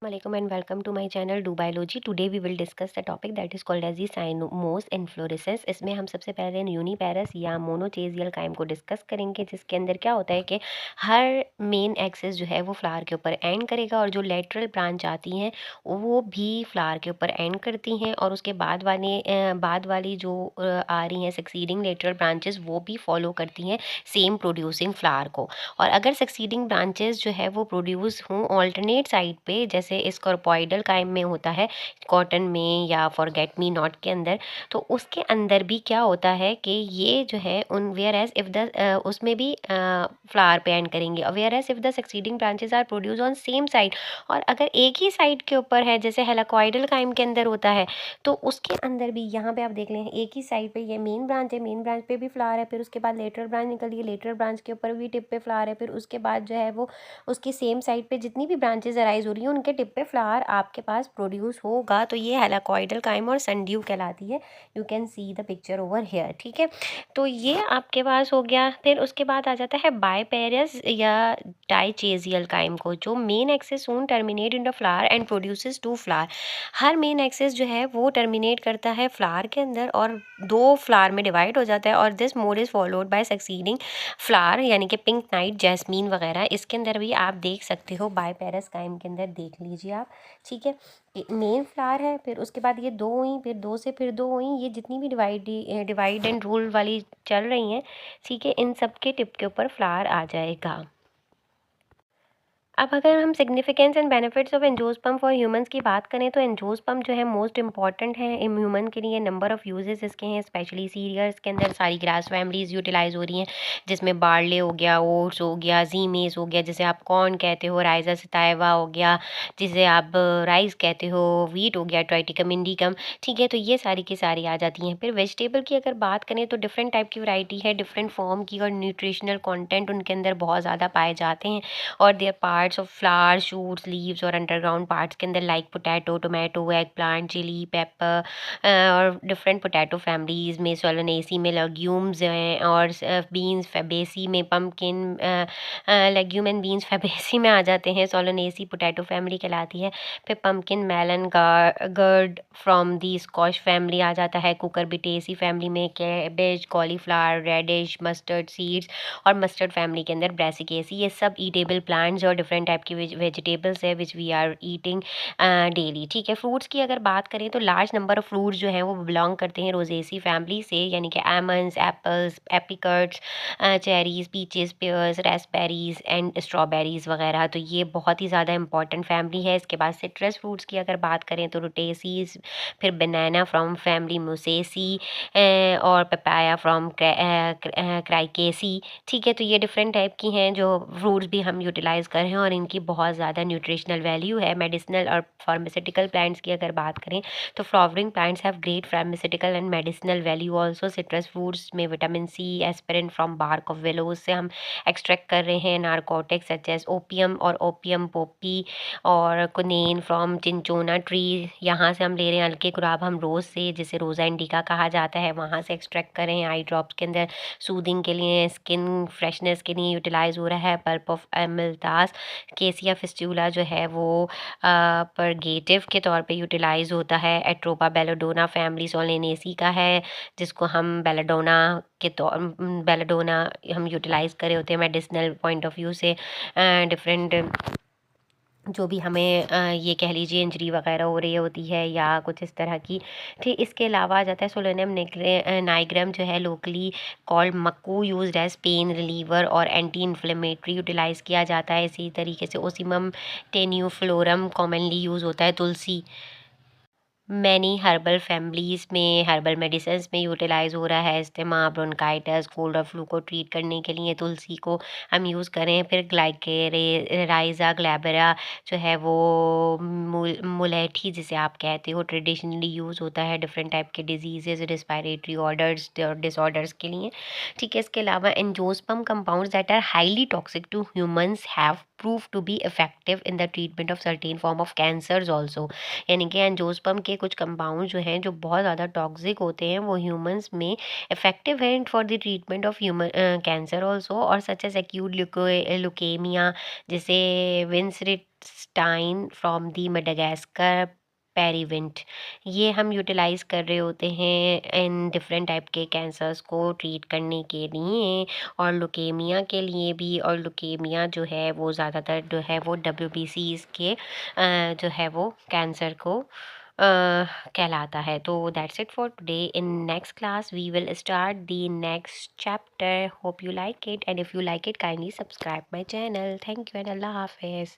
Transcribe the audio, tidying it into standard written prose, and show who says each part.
Speaker 1: Assalamualaikum and welcome to my channel Do Biology. Today we will discuss the topic that is called as the cyanomous inflorescence. इसमें हम सबसे पहले uniparous या monochasial crime को discuss करेंगे, जिसके अंदर क्या होता है कि हर मेन एक्सिस जो है वो फ्लावर के ऊपर एंड करेगा और जो लेटरल ब्रांच आती हैं वो भी फ्लावर के ऊपर एंड करती हैं और उसके बाद वाली जो आ रही हैं सक्सीडिंग लेटरल ब्रांचेस वो भी फॉलो करती हैं सेम प्रोड्यूसिंग फ्लावर को। और अगर सक्सीडिंग ब्रांचेस जो है वो प्रोड्यूस हों ऑल्टरनेट साइड पे, जैसे स्कॉर्पॉइडल काइम में होता है, कॉटन में या फॉरगेट मी नॉट के अंदर, तो उसके अंदर भी क्या होता है कि ये जो है उन वेयर एज इफ द उसमें भी फ्लावर पे एंड करेंगे, whereas if the succeeding branches are produce on same side. और अगर एक ही साइड के ऊपर है, जैसे हेलाकॉइडल काइम के अंदर होता है, तो उसके अंदर भी यहाँ पे आप देख लें एक ही साइड पे ये मेन ब्रांच है, मेन ब्रांच पे भी फ्लावर है, फिर उसके बाद लेटरल ब्रांच निकली है, लेटरल ब्रांच के ऊपर भी टिप पे फ्लावर है, फिर उसके बाद जो है वो उसकी सेम साइड पे जितनी भी ब्रांचेस अराइज हो रही हैं उनके टिप पे फ्लावर आपके पास प्रोड्यूस होगा। तो ये हेलाकॉइडल काइम और सनड्यू कहलाती है। You can see the picture over here. ठीक है, तो ये आपके पास हो गया। फिर उसके बाद आ जाता है बाइपेरस या डाइचेजियल काइम को, जो main axis soon terminate in the flower and produces two flower. हर मेन एक्सिस जो है वो टर्मिनेट करता है फ्लावर के अंदर और दो फ्लावर में डिवाइड हो जाता है। और this mode is followed by succeeding flower, यानी कि पिंक नाइट, जैस्मीन वगैरह। इसके अंदर भी आप देख सकते हो, बाइपेरस काइम के अंदर देख लीजिए आप। ठीक है, मेन फ्लावर है, फिर उसके बाद ये दो हुई, फिर दो से फिर दो हुई, ये जितनी भी डिवाइड एंड रूल वाली चल रही हैं, ठीक है, इन सब के टिप के ऊपर फ्लावर आ जाएगा। अब अगर हम significance and benefits of angiosperm for humans की बात करें, तो एंजियोस्पर्म जो है मोस्ट इंपॉर्टेंट है ह्यूमन के लिए। नंबर ऑफ़ यूजेस इसके हैं, स्पेशली सीरियल्स के अंदर सारी ग्रास फैमिलीज यूटिलाइज हो रही हैं, जिसमें बार्ले हो गया, ओट्स हो गया, ज़ीमेस हो गया, जिसे आप कॉर्न कहते हो, राइजा सताइवा हो गया, जिसे आप राइस कहते हो, वीट हो गया, ट्राइटिकम इंडिकम। ठीक है, तो ये सारी की सारी आ जाती हैं। फिर वेजिटेबल की अगर बात करें तो डिफरेंट टाइप की वैरायटी है, डिफरेंट फॉर्म की, और न्यूट्रिशनल कॉन्टेंट उनके अंदर बहुत ज़्यादा पाए जाते हैं। और their parts of flower, shoots, leaves और अंडरग्राउंड पार्ट्स के अंदर like potato, tomato, egg plant, chilli, pepper और डिफरेंट पोटैटो फैमिलीज में, सोलनेसी में लेग्यूम्स हैं, और बीन्स फैबेसी में, pumpkin legume and beans Fabaceae में आ जाते हैं, सोलनेसी पोटैटो फैमिली कहलाती है। फिर pumpkin, melon, gourd from the squash family आ जाता है, कुकरबिटेसी फैमिली में, cabbage, cauliflower, radish, mustard seeds, और मस्टर्ड फैमिली के अंदर ब्रेसिकेसी। ये सब ईटेबल प्लांट्स और डिफरेंट टाइप की वेजिटेबल्स है which we are eating daily. ठीक है, फ्रूट्स की अगर बात करें तो लार्ज नंबर ऑफ फ्रूट्स जो हैं वो बिलोंग करते हैं रोजेसी फैमिली से, यानी कि almonds, apples, apricots, cherries, peaches, pears, raspberries and strawberries वगैरह। तो ये बहुत ही ज़्यादा इंपॉर्टेंट फैमिली है। इसके बाद सिट्रस फ्रूट्स की अगर बात करें तो रोटेसीज, फिर बनाना फ्रॉम फैमिली मुसेसी, और पपाया फ्रॉम क्राइकेसी। ठीक है, तो ये डिफरेंट टाइप की हैं जो फ्रूट्स भी हम यूटिलाइज़ कर रहे हैं और इनकी बहुत ज़्यादा न्यूट्रिशनल वैल्यू है। मेडिसिनल और फार्मास्यूटिकल प्लांट्स की अगर बात करें तो flowering plants have great pharmaceutical and medicinal value also. Citrus fruits में vitamin C, aspirin from bark of willows से हम एक्सट्रैक्ट कर रहे हैं। नारकोटिक्स सच एज ओपियम और ओपियम पोपी, और कुनेन फ्रॉम चिंचोना ट्री, यहाँ से हम ले रहे हैं। हल्के गुलाब हम रोज़ से, जिसे रोज़ा इंडिका कहा जाता है, वहाँ से एक्सट्रैक्ट कर रहे हैं। आई ड्रॉप्स के अंदर सूदिंग के लिए, स्किन फ्रेशनेस के लिए यूटिलाइज़ हो रहा है। पल्प ऑफ एमिल्टास, केसिया फिस्टूला जो है वो परगेटिव के तौर पे यूटिलाइज़ होता है। एट्रोपा बेलाडोना फैमिली सोलेनेसी का है, जिसको हम बेलाडोना हम यूटिलाइज़ कर रहे होते हैं मेडिसिनल पॉइंट ऑफ व्यू से। डिफरेंट जो भी हमें ये कह लीजिए इंजरी वगैरह हो रही होती है या कुछ इस तरह की। ठीक, इसके अलावा आ जाता है सोलोनियम नाइग्रम जो है लोकली कॉल्ड मक्कू, यूज्ड एज पेन रिलीवर और एंटी इन्फ्लेमेटरी यूटिलाइज़ किया जाता है। इसी तरीके से ओसिमम टेन्यूफ्लोरम कॉमनली यूज़ होता है। तुलसी मैनी हर्बल फैमिलीज़ में, हर्बल मेडिसिन्स में यूटिलाइज़ हो रहा है। इस्तेमा, ब्रोंकाइटिस, कोल्ड और फ्लू को ट्रीट करने के लिए तुलसी को हम यूज़ करें। फिर राइजा ग्लैबरा जो है वो मुलेठी जिसे आप कहते हो, ट्रेडिशनली यूज़ होता है डिफरेंट टाइप के डिजीज़ेज, रिस्पायरेटरी ऑर्डर्स और डिसऑर्डर्स के लिए। ठीक है, इसके अलावा angiosperm compounds that are highly toxic to humans have prove to be effective in the treatment of certain form of cancers also. यानी कि एंजियोस्पर्म के कुछ कंपाउंड जो हैं जो बहुत ज़्यादा टॉक्सिक होते हैं वो ह्यूमंस में इफेक्टिव हैं for the treatment of human cancer also, और सच एज एक्यूट ल्यूकेमिया, जैसे विंसरिस्टाइन फ्रॉम दी मेडागास्कर पेरीविंट, ये हम यूटिलाइज़ कर रहे होते हैं इन डिफरेंट टाइप के कैंसर्स को ट्रीट करने के लिए, और लुकेमिया के लिए भी। और लुकेमिया जो है वो ज़्यादातर जो है वो WBCs के जो है वो कैंसर को कहलाता है। तो that's it for today. In next class we will start the next chapter. Hope you like it, and if you like it kindly subscribe my channel. Thank you and Allah हाफिज़।